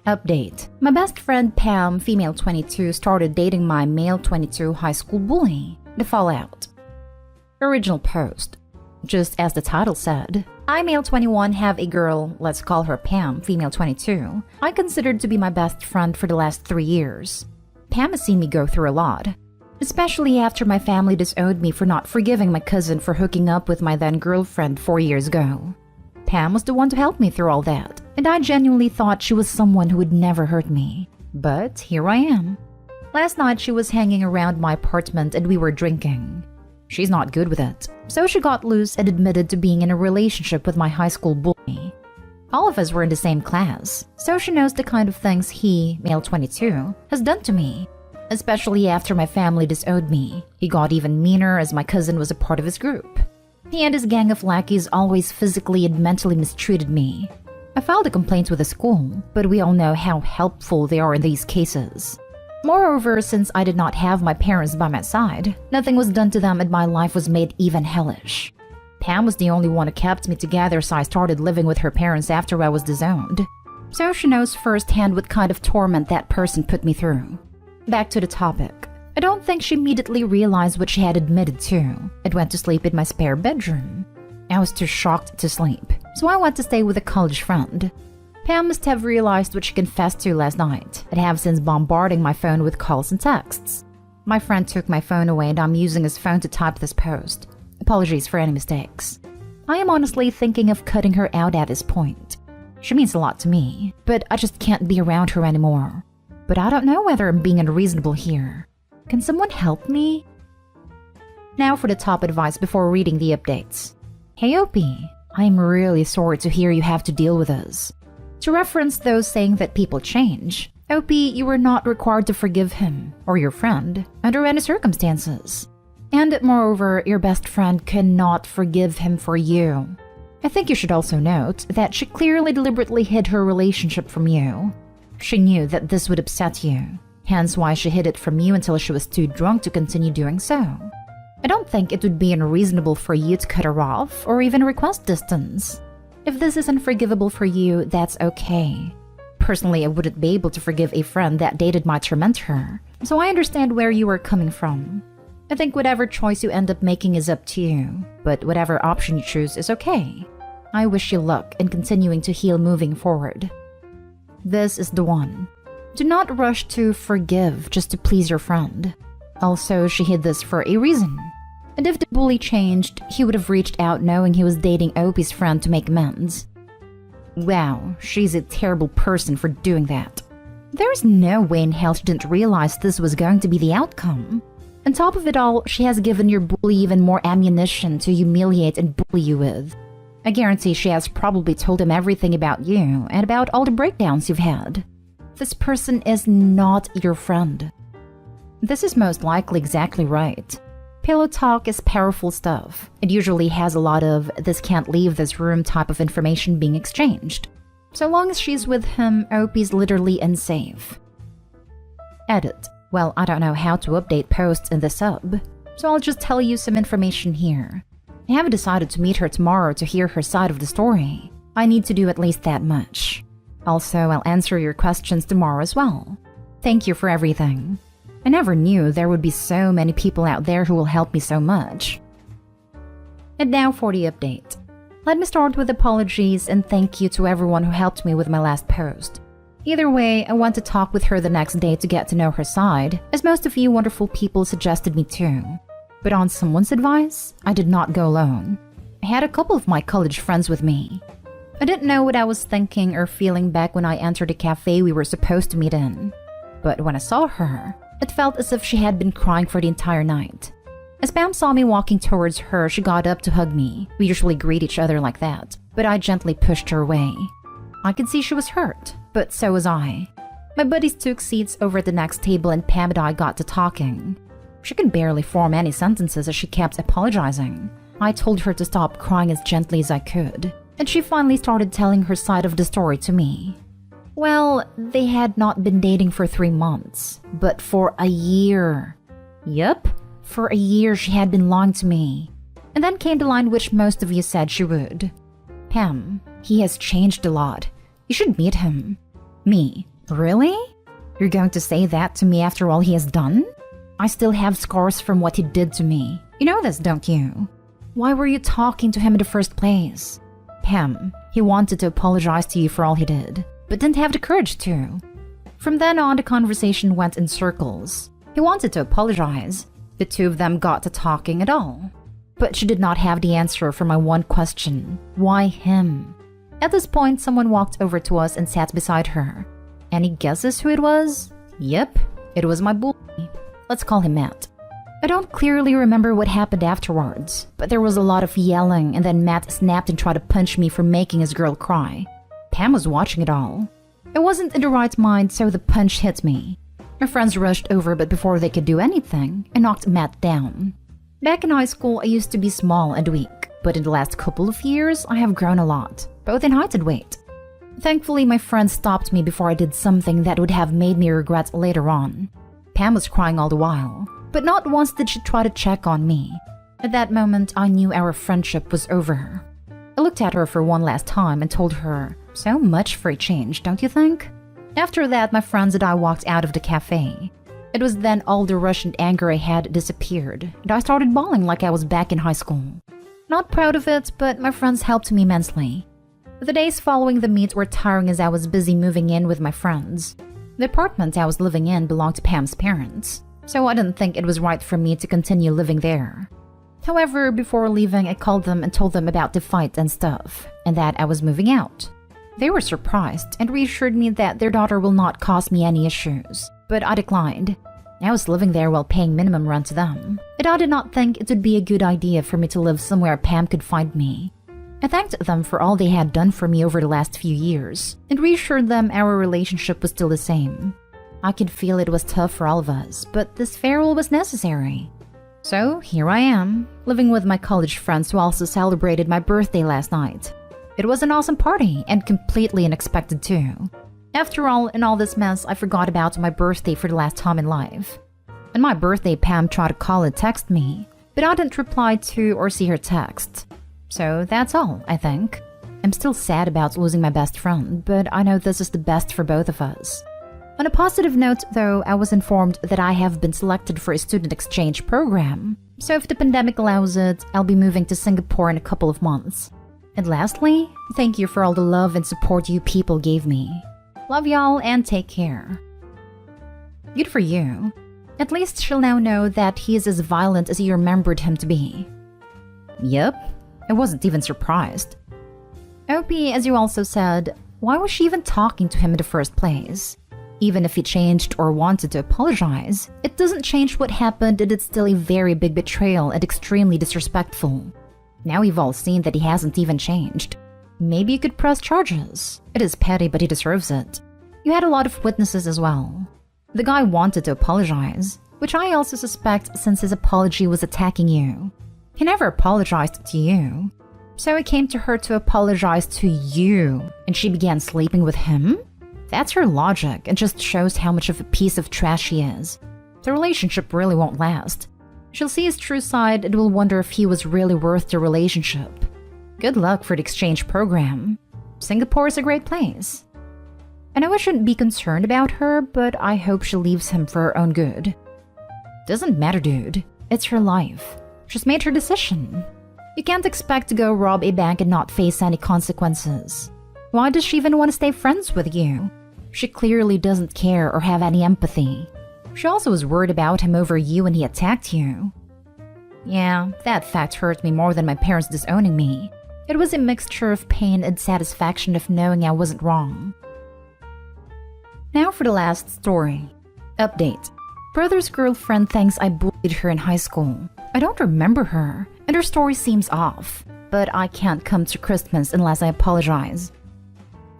Update. My best friend Pam, female 22, started dating my male 22 high school bully. The fallout. Original post. Just as the title said, I, male 21, have a girl, let's call her Pam, female 22, I considered to be my best friend for the last 3 years. Pam has seen me go through a lot, especially after my family disowned me for not forgiving my cousin for hooking up with my then girlfriend 4 years ago. Pam was the one to help me through all that, and I genuinely thought she was someone who would never hurt me. But here I am. Last night she was hanging around my apartment and we were drinking. She's not good with it, so she got loose and admitted to being in a relationship with my high school bully. All of us were in the same class, so she knows the kind of things he, male 22, has done to me. Especially after my family disowned me. He got even meaner as my cousin was a part of his group. He and his gang of lackeys always physically and mentally mistreated me. I filed a complaint with the school, but we all know how helpful they are in these cases. Moreover, since I did not have my parents by my side, nothing was done to them and my life was made even hellish. Pam was the only one who kept me together, so I started living with her parents after I was disowned. So she knows firsthand what kind of torment that person put me through. Back to the topic. I don't think she immediately realized what she had admitted to and went to sleep in my spare bedroom. I was too shocked to sleep, so I went to stay with a college friend. Pam must have realized what she confessed to last night and have since bombarding my phone with calls and texts. My friend took my phone away and I'm using his phone to type this post. Apologies for any mistakes. I am honestly thinking of cutting her out at this point. She means a lot to me, but I just can't be around her anymore. But I don't know whether I'm being unreasonable here. Can someone help me? Now for the top advice before reading the updates. Hey Opie, I'm really sorry to hear you have to deal with us. To reference those saying that people change, Opie, you are not required to forgive him or your friend under any circumstances. And moreover, your best friend cannot forgive him for you. I think you should also note that she clearly deliberately hid her relationship from you. She knew that this would upset you, hence why she hid it from you until she was too drunk to continue doing so. I don't think it would be unreasonable for you to cut her off or even request distance. If this is unforgivable for you, that's okay. Personally, I wouldn't be able to forgive a friend that dated my tormentor, so I understand where you are coming from. I think whatever choice you end up making is up to you, but whatever option you choose is okay. I wish you luck in continuing to heal moving forward. This is the one. Do not rush to forgive just to please your friend. Also, she hid this for a reason. And if the bully changed, he would have reached out knowing he was dating Opie's friend to make amends. Wow, she's a terrible person for doing that. There's no way in hell she didn't realize this was going to be the outcome. On top of it all, she has given your bully even more ammunition to humiliate and bully you with. I guarantee she has probably told him everything about you and about all the breakdowns you've had. This person is not your friend. This is most likely exactly right. Pillow talk is powerful stuff. It usually has a lot of "this can't leave this room" type of information being exchanged. So long as she's with him, Opie's literally unsafe. Edit. Well, I don't know how to update posts in the sub, so I'll just tell you some information here. I haven't decided to meet her tomorrow to hear her side of the story. I need to do at least that much. Also, I'll answer your questions tomorrow as well. Thank you for everything. I never knew there would be so many people out there who will help me so much. And now for the update. Let me start with apologies and thank you to everyone who helped me with my last post. Either way, I want to talk with her the next day to get to know her side, as most of you wonderful people suggested me to. But on someone's advice, I did not go alone. I had a couple of my college friends with me. I didn't know what I was thinking or feeling back when I entered the cafe we were supposed to meet in. But when I saw her, it felt as if she had been crying for the entire night. As Pam saw me walking towards her, she got up to hug me. We usually greet each other like that, but I gently pushed her away. I could see she was hurt, but so was I. My buddies took seats over at the next table and Pam and I got to talking. She could barely form any sentences as she kept apologizing. I told her to stop crying as gently as I could, and she finally started telling her side of the story to me. Well, they had not been dating for 3 months, but for a year. Yup, for a year she had been lying to me. And then came the line which most of you said she would. Pam, he has changed a lot. You should meet him. Me, Really? You're going to say that to me after all he has done? I still have scars from what he did to me. You know this, don't you? Why were you talking to him in the first place? Pam, he wanted to apologize to you for all he did, but didn't have the courage to. From then on, the conversation went in circles. He wanted to apologize. The two of them got to talking at all. But she did not have the answer for my one question. Why him? At this point, someone walked over to us and sat beside her. Any guesses who it was? Yep, it was my bully. Let's call him Matt. I don't clearly remember what happened afterwards, but there was a lot of yelling and then Matt snapped and tried to punch me for making his girl cry. Pam was watching it all. I wasn't in the right mind, so the punch hit me. My friends rushed over, but before they could do anything, I knocked Matt down. Back in high school, I used to be small and weak, but in the last couple of years, I have grown a lot, both in height and weight. Thankfully, my friends stopped me before I did something that would have made me regret later on. Pam was crying all the while, but not once did she try to check on me. At that moment, I knew our friendship was over. I looked at her for one last time and told her, "So much for a change, don't you think?" After that, my friends and I walked out of the cafe. It was then all the rush and anger I had disappeared, and I started bawling like I was back in high school. Not proud of it, but my friends helped me immensely. The days following the meet were tiring as I was busy moving in with my friends. The apartment I was living in belonged to Pam's parents, so I didn't think it was right for me to continue living there. However, before leaving, I called them and told them about the fight and stuff, and that I was moving out. They were surprised and reassured me that their daughter will not cause me any issues, but I declined. I was living there while paying minimum rent to them, and I did not think it would be a good idea for me to live somewhere Pam could find me. I thanked them for all they had done for me over the last few years, and reassured them our relationship was still the same. I could feel it was tough for all of us, but this farewell was necessary. So here I am, living with my college friends who also celebrated my birthday last night. It was an awesome party, and completely unexpected too. After all, in all this mess, I forgot about my birthday for the last time in life. On my birthday, Pam tried to call and text me, but I didn't reply to or see her text. So that's all, I think. I'm still sad about losing my best friend, but I know this is the best for both of us. On a positive note, though, I was informed that I have been selected for a student exchange program. So if the pandemic allows it, I'll be moving to Singapore in a couple of months. And lastly, thank you for all the love and support you people gave me. Love y'all and take care. Good for you. At least she'll now know that he is as violent as you remembered him to be. Yep, I wasn't even surprised. OP, as you also said, why was she even talking to him in the first place? Even if he changed or wanted to apologize, it doesn't change what happened and it's still a very big betrayal and extremely disrespectful. Now we've all seen that he hasn't even changed. Maybe you could press charges. It is petty, but he deserves it. You had a lot of witnesses as well. The guy wanted to apologize, which I also suspect since his apology was attacking you. He never apologized to you. So it came to her to apologize to you, and she began sleeping with him? That's her logic and just shows how much of a piece of trash he is. The relationship really won't last. She'll see his true side and will wonder if he was really worth the relationship. Good luck for the exchange program. Singapore is a great place. I know I shouldn't be concerned about her, but I hope she leaves him for her own good. Doesn't matter, dude. It's her life. She's made her decision. You can't expect to go rob a bank and not face any consequences. Why does she even want to stay friends with you? She clearly doesn't care or have any empathy. She also was worried about him over you when he attacked you. Yeah, that fact hurt me more than my parents disowning me. It was a mixture of pain and satisfaction of knowing I wasn't wrong. Now for the last story. Update. Brother's girlfriend thinks I bullied her in high school. I don't remember her, and her story seems off. But I can't come to Christmas unless I apologize.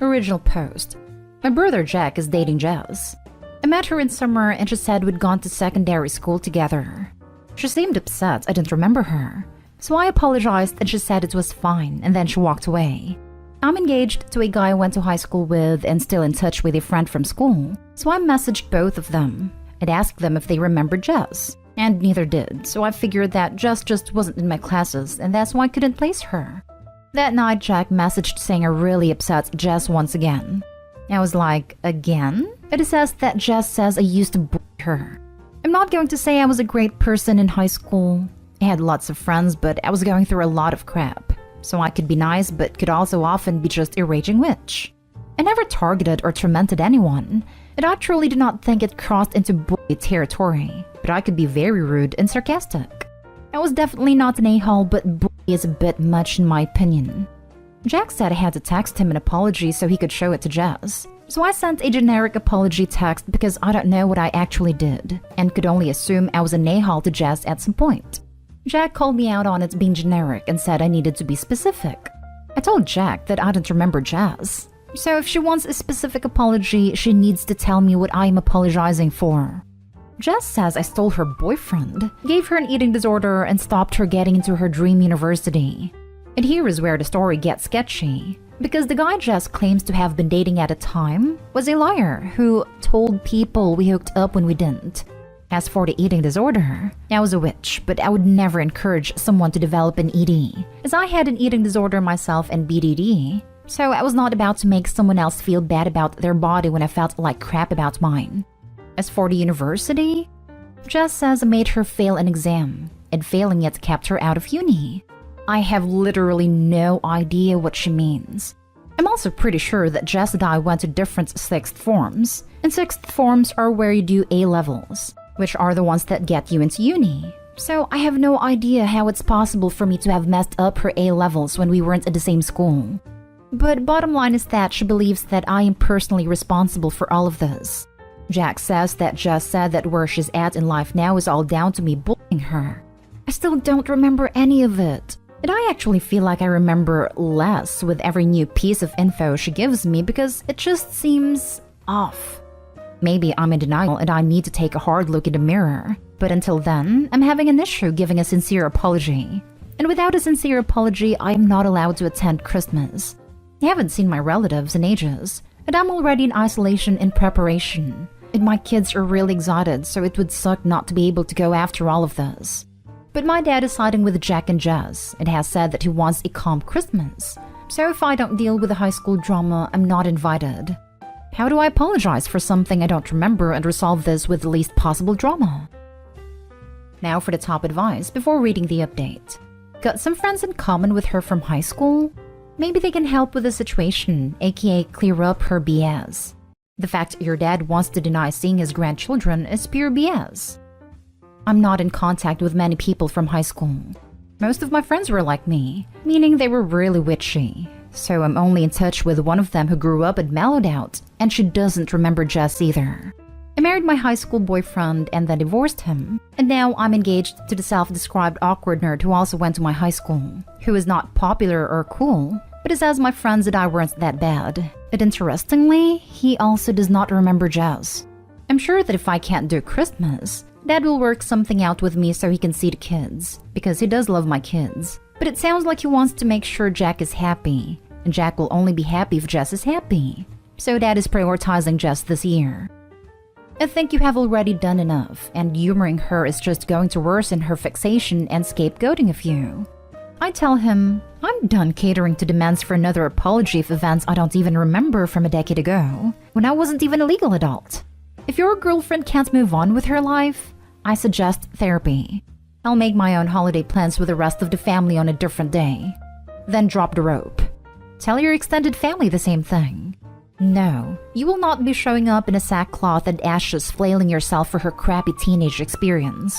Original post. My brother Jack is dating Jess. I met her in summer and she said we'd gone to secondary school together. She seemed upset I didn't remember her, so I apologized and she said it was fine and then she walked away. I'm engaged to a guy I went to high school with and still in touch with a friend from school, so I messaged both of them and asked them if they remembered Jess, and neither did, so I figured that Jess just wasn't in my classes and that's why I couldn't place her. That night Jack messaged saying I really upset Jess once again. I was like, again? It says that Jess says I used to bully her. I'm not going to say I was a great person in high school. I had lots of friends, but I was going through a lot of crap. So I could be nice, but could also often be just a raging witch. I never targeted or tormented anyone, and I truly do not think it crossed into bully territory, but I could be very rude and sarcastic. I was definitely not an a-hole, but bully is a bit much in my opinion. Jack said I had to text him an apology so he could show it to Jess. So I sent a generic apology text because I don't know what I actually did, and could only assume I was an a-hole to Jess at some point. Jack called me out on it being generic and said I needed to be specific. I told Jack that I didn't remember Jess. So if she wants a specific apology, she needs to tell me what I am apologizing for. Jess says I stole her boyfriend, gave her an eating disorder, and stopped her getting into her dream university. And here is where the story gets sketchy, because the guy Jess claims to have been dating at the time was a liar who told people we hooked up when we didn't. As for the eating disorder, I was a witch, but I would never encourage someone to develop an ED, as I had an eating disorder myself and BDD, so I was not about to make someone else feel bad about their body when I felt like crap about mine. As for the university, Jess says I made her fail an exam, and failing it kept her out of uni. I have literally no idea what she means. I'm also pretty sure that Jess and I went to different sixth forms, and sixth forms are where you do A-levels, which are the ones that get you into uni. So I have no idea how it's possible for me to have messed up her A-levels when we weren't at the same school. But bottom line is that she believes that I am personally responsible for all of this. Jack says that Jess said that where she's at in life now is all down to me bullying her. I still don't remember any of it. And I actually feel like I remember less with every new piece of info she gives me because it just seems off. Maybe I'm in denial and I need to take a hard look in the mirror. But until then, I'm having an issue giving a sincere apology. And without a sincere apology, I am not allowed to attend Christmas. I haven't seen my relatives in ages, and I'm already in isolation in preparation. And my kids are really excited, so it would suck not to be able to go after all of this. But my dad is siding with Jack and Jess and has said that he wants a calm Christmas. So if I don't deal with the high school drama, I'm not invited. How do I apologize for something I don't remember and resolve this with the least possible drama? Now for the top advice before reading the update. Got some friends in common with her from high school? Maybe they can help with the situation, aka clear up her BS. The fact your dad wants to deny seeing his grandchildren is pure BS. I'm not in contact with many people from high school. Most of my friends were like me, meaning they were really witchy. So I'm only in touch with one of them who grew up and mellowed out, and she doesn't remember Jess either. I married my high school boyfriend and then divorced him, and now I'm engaged to the self-described awkward nerd who also went to my high school, who is not popular or cool, but he says my friends and I weren't that bad. And interestingly, he also does not remember Jess. I'm sure that if I can't do Christmas, Dad will work something out with me so he can see the kids, because he does love my kids. But it sounds like he wants to make sure Jack is happy, and Jack will only be happy if Jess is happy. So Dad is prioritizing Jess this year. I think you have already done enough, and humoring her is just going to worsen her fixation and scapegoating of you. I tell him, I'm done catering to demands for another apology of events I don't even remember from a decade ago, when I wasn't even a legal adult. If your girlfriend can't move on with her life, I suggest therapy. I'll make my own holiday plans with the rest of the family on a different day. Then drop the rope. Tell your extended family the same thing. No, you will not be showing up in a sackcloth and ashes flailing yourself for her crappy teenage experience.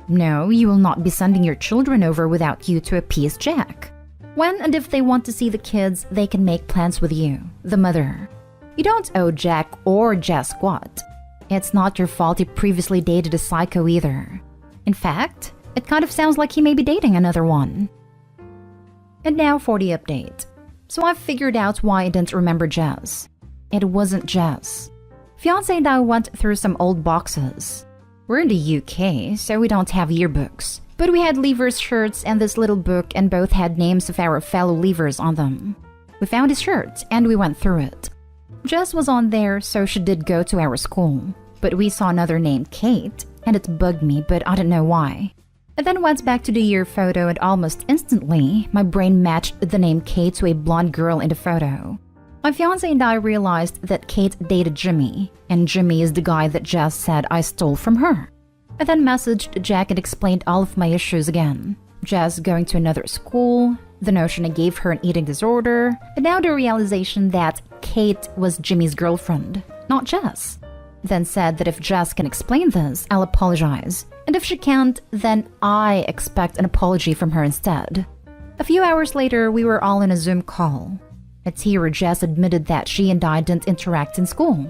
No, you will not be sending your children over without you to appease Jack. When and if they want to see the kids, they can make plans with you, the mother. You don't owe Jack or Jess squat. It's not your fault he previously dated a psycho either. In fact, it kind of sounds like he may be dating another one. And now for the update. So I've figured out why I didn't remember Jess. It wasn't Jess. Fiancé and I went through some old boxes. We're in the UK, so we don't have yearbooks. But we had Leavers shirts and this little book, and both had names of our fellow Leavers on them. We found his shirt, and we went through it. Jess was on there, so she did go to our school. But we saw another named Kate, and it bugged me, but I don't know why. I then went back to the year photo, and almost instantly, my brain matched the name Kate to a blonde girl in the photo. My fiancé and I realized that Kate dated Jimmy, and Jimmy is the guy that Jess said I stole from her. I then messaged Jack and explained all of my issues again. Jess going to another school, the notion I gave her an eating disorder, and now the realization that Kate was Jimmy's girlfriend, not Jess. Then said that if Jess can explain this, I'll apologize, and if she can't, then I expect an apology from her instead. A few hours later, we were all in a Zoom call. It's here where Jess admitted that she and I didn't interact in school.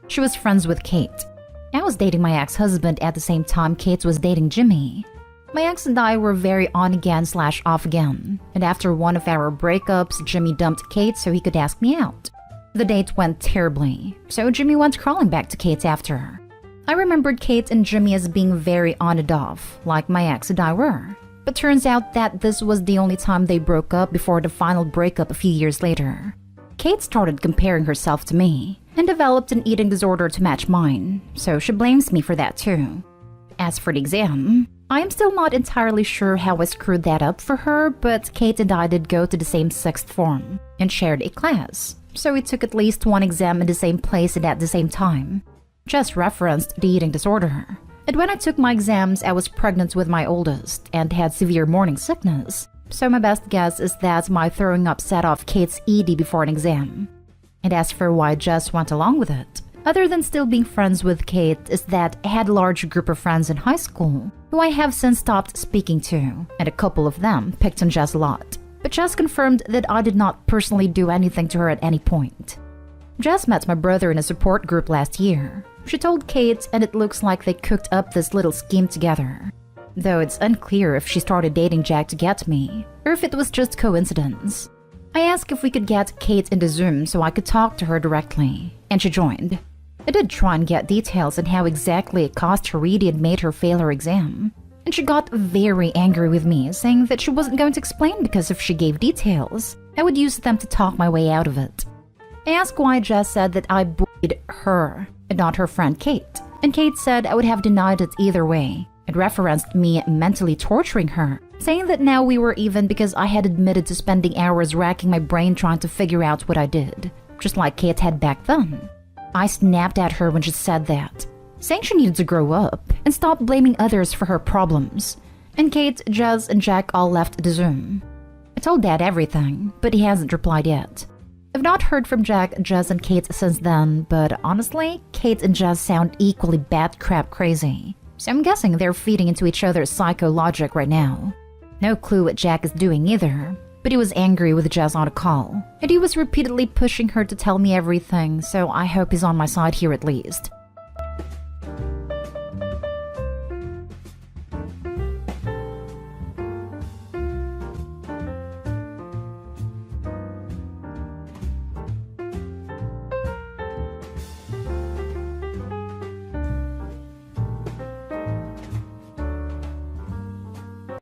She was friends with Kate. I was dating my ex-husband at the same time Kate was dating Jimmy. My ex and I were very on again / off again, and after one of our breakups, Jimmy dumped Kate so he could ask me out. The date went terribly, so Jimmy went crawling back to Kate after. I remembered Kate and Jimmy as being very on and off, like my ex and I were. But turns out that this was the only time they broke up before the final breakup a few years later. Kate started comparing herself to me and developed an eating disorder to match mine, so she blames me for that too. As for the exam, I am still not entirely sure how I screwed that up for her, but Kate and I did go to the same sixth form and shared a class, so we took at least one exam in the same place and at the same time. Just referenced the eating disorder. And when I took my exams, I was pregnant with my oldest and had severe morning sickness. So my best guess is that my throwing up set off Kate's ED before an exam. And as for why Jess went along with it, other than still being friends with Kate, is that I had a large group of friends in high school who I have since stopped speaking to, and a couple of them picked on Jess a lot. But Jess confirmed that I did not personally do anything to her at any point. Jess met my brother in a support group last year. She told Kate, and it looks like they cooked up this little scheme together. Though it's unclear if she started dating Jack to get me, or if it was just coincidence. I asked if we could get Kate into Zoom so I could talk to her directly, and she joined. I did try and get details on how exactly it cost her ED and made her fail her exam. And she got very angry with me, saying that she wasn't going to explain because if she gave details, I would use them to talk my way out of it. I asked why Jess said that I bullied her and not her friend Kate, and Kate said I would have denied it either way, and referenced me mentally torturing her, saying that now we were even because I had admitted to spending hours racking my brain trying to figure out what I did, just like Kate had back then. I snapped at her when she said that, saying she needed to grow up and stop blaming others for her problems, and Kate, Jess, and Jack all left the Zoom. I told Dad everything, but he hasn't replied yet. I've not heard from Jack, Jess, and Kate since then, but honestly, Kate and Jess sound equally bat crap crazy. So I'm guessing they're feeding into each other's psycho logic right now. No clue what Jack is doing either, but he was angry with Jess on a call, and he was repeatedly pushing her to tell me everything, so I hope he's on my side here at least.